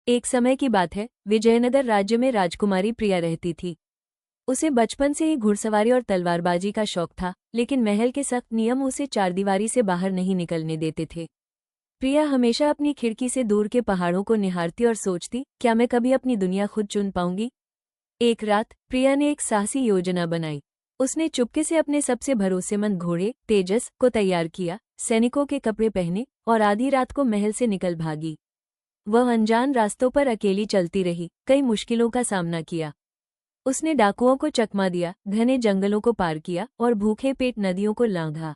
एक समय की बात है, विजयनगर राज्य में राजकुमारी प्रिया रहती थी। उसे बचपन से ही घुड़सवारी और तलवारबाजी का शौक था, लेकिन महल के सख्त नियम उसे चारदीवारी से बाहर नहीं निकलने देते थे। प्रिया हमेशा अपनी खिड़की से दूर के पहाड़ों को निहारती और सोचती, क्या मैं कभी अपनी दुनिया खुद चुन पाऊंगी। एक रात प्रिया ने एक साहसी योजना बनाई। उसने चुपके से अपने सबसे भरोसेमंद घोड़े तेजस को तैयार किया, सैनिकों के कपड़े पहने और आधी रात को महल से निकल भागी। वह अनजान रास्तों पर अकेली चलती रही, कई मुश्किलों का सामना किया। उसने डाकुओं को चकमा दिया, घने जंगलों को पार किया और भूखे पेट नदियों को लांघा।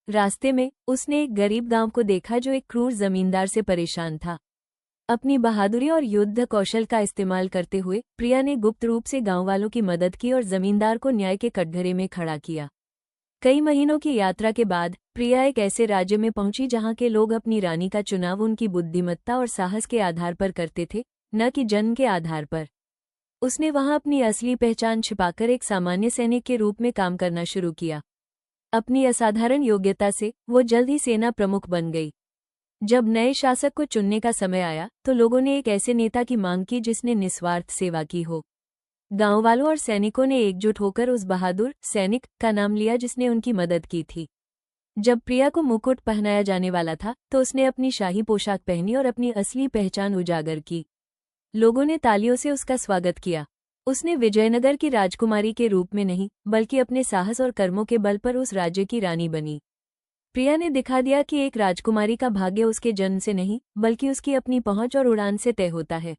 रास्ते में उसने एक गरीब गांव को देखा जो एक क्रूर जमींदार से परेशान था। अपनी बहादुरी और युद्ध कौशल का इस्तेमाल करते हुए प्रिया ने गुप्त रूप से गांव वालों की मदद की और जमींदार को न्याय के कटघरे में खड़ा किया। कई महीनों की यात्रा के बाद प्रिया एक ऐसे राज्य में पहुंची जहां के लोग अपनी रानी का चुनाव उनकी बुद्धिमत्ता और साहस के आधार पर करते थे, न कि जन्म के आधार पर। उसने वहां अपनी असली पहचान छिपाकर एक सामान्य सैनिक के रूप में काम करना शुरू किया। अपनी असाधारण योग्यता से वो जल्द ही सेना प्रमुख बन गई। जब नए शासक को चुनने का समय आया तो लोगों ने एक ऐसे नेता की मांग की जिसने निस्वार्थ सेवा की हो। गांव वालों और सैनिकों ने एकजुट होकर उस बहादुर सैनिक का नाम लिया जिसने उनकी मदद की थी। जब प्रिया को मुकुट पहनाया जाने वाला था तो उसने अपनी शाही पोशाक पहनी और अपनी असली पहचान उजागर की। लोगों ने तालियों से उसका स्वागत किया। उसने विजयनगर की राजकुमारी के रूप में नहीं, बल्कि अपने साहस और कर्मों के बल पर उस राज्य की रानी बनी। प्रिया ने दिखा दिया कि एक राजकुमारी का भाग्य उसके जन्म से नहीं, बल्कि उसकी अपनी पहुंच और उड़ान से तय होता है।